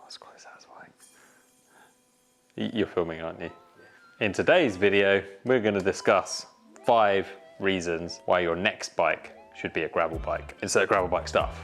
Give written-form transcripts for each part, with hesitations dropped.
that's quite satisfying. You're filming, aren't you? In today's video, we're going to discuss 5 reasons why your next bike should be a gravel bike. Insert gravel bike stuff.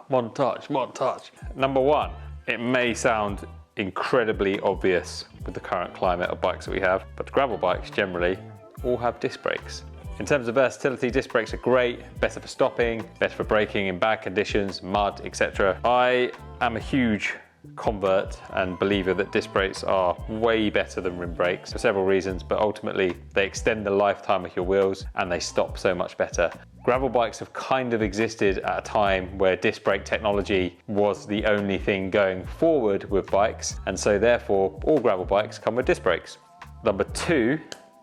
Montage. Number 1, it may sound incredibly obvious with the current climate of bikes that we have, but gravel bikes generally all have disc brakes. In terms of versatility, disc brakes are great, better for stopping, better for braking in bad conditions, mud, etc. I am a huge convert and believer that disc brakes are way better than rim brakes for several reasons, but ultimately they extend the lifetime of your wheels and they stop so much better. Gravel bikes have kind of existed at a time where disc brake technology was the only thing going forward with bikes, and so therefore all gravel bikes come with disc brakes. Number 2,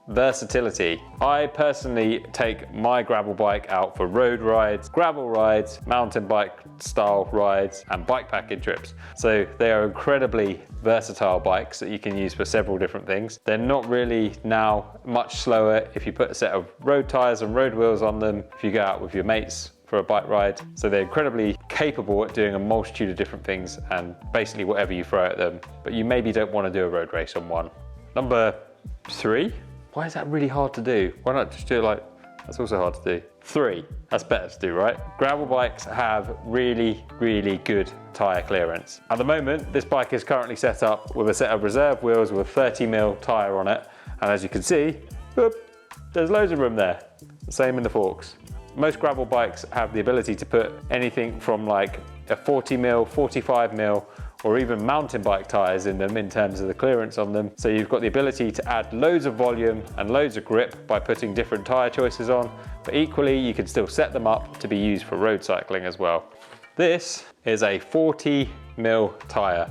versatility. I personally take my gravel bike out for road rides, gravel rides, mountain bike style rides, and bikepacking trips. So they are incredibly versatile bikes that you can use for several different things. They're not really now much slower if you put a set of road tires and road wheels on them if you go out with your mates for a bike ride. So they're incredibly capable at doing a multitude of different things and basically whatever you throw at them, but you maybe don't want to do a road race on one. Number 3, why is that really hard to do? Why not just do it like, that's also hard to do. 3, that's better to do, right? Gravel bikes have really, really good tyre clearance. At the moment, this bike is currently set up with a set of reserve wheels with a 30mm tyre on it. And as you can see, whoop, there's loads of room there. Same in the forks. Most gravel bikes have the ability to put anything from like a 40mm, 45mm, or even mountain bike tyres in them in terms of the clearance on them. So you've got the ability to add loads of volume and loads of grip by putting different tyre choices on, but equally you can still set them up to be used for road cycling as well. This is a 40mm tyre,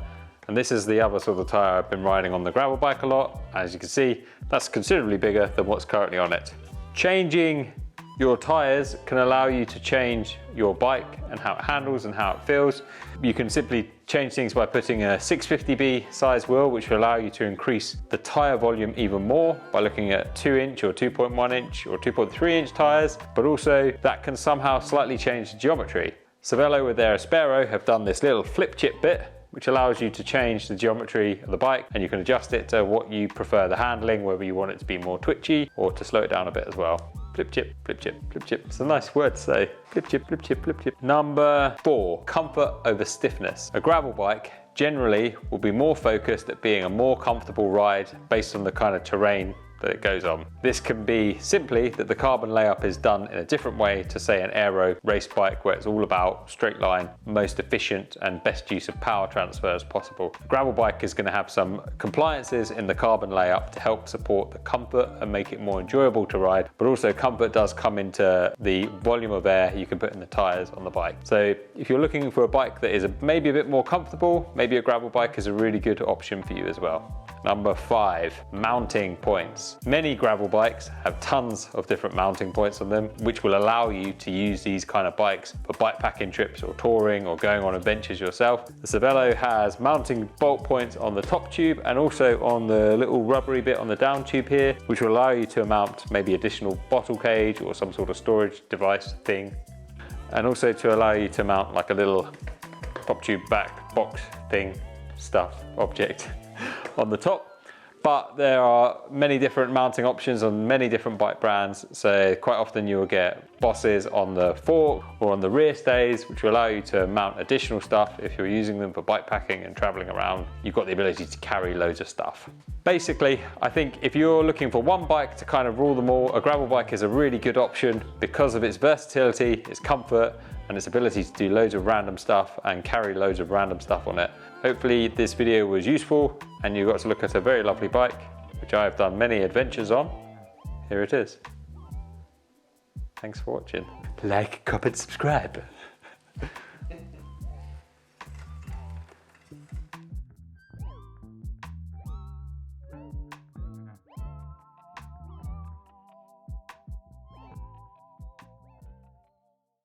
and this is the other sort of tyre I've been riding on the gravel bike a lot. As you can see, that's considerably bigger than what's currently on it. Changing your tyres can allow you to change your bike and how it handles and how it feels. You can simply change things by putting a 650B size wheel, which will allow you to increase the tyre volume even more by looking at 2-inch or 2.1-inch or 2.3-inch tyres, but also that can somehow slightly change the geometry. Cervélo with their Aspero have done this little flip chip bit, which allows you to change the geometry of the bike, and you can adjust it to what you prefer the handling, whether you want it to be more twitchy or to slow it down a bit as well. Flip chip, flip chip, flip chip. It's a nice word to say. Flip chip, flip chip, flip chip. Number 4, comfort over stiffness. A gravel bike generally will be more focused at being a more comfortable ride based on the kind of terrain that it goes on. This can be simply that the carbon layup is done in a different way to say an aero race bike where it's all about straight line, most efficient and best use of power transfer as possible. A gravel bike is going to have some compliances in the carbon layup to help support the comfort and make it more enjoyable to ride, but also comfort does come into the volume of air you can put in the tyres on the bike. So if you're looking for a bike that is maybe a bit more comfortable, maybe a gravel bike is a really good option for you as well. Number 5, mounting points. Many gravel bikes have tons of different mounting points on them, which will allow you to use these kind of bikes for bikepacking trips or touring or going on adventures yourself. The Cervélo has mounting bolt points on the top tube and also on the little rubbery bit on the down tube here, which will allow you to mount maybe additional bottle cage or some sort of storage device thing, and also to allow you to mount like a little top tube back box thing, stuff, object on the top. But there are many different mounting options on many different bike brands, so quite often you will get bosses on the fork or on the rear stays, which will allow you to mount additional stuff if you're using them for bikepacking and traveling around. You've got the ability to carry loads of stuff. Basically, I think if you're looking for one bike to kind of rule them all, a gravel bike is a really good option because of its versatility, its comfort, and its ability to do loads of random stuff and carry loads of random stuff on it. Hopefully this video was useful and you got to look at a very lovely bike, which I have done many adventures on. Here it is. Thanks for watching. Like, comment, subscribe.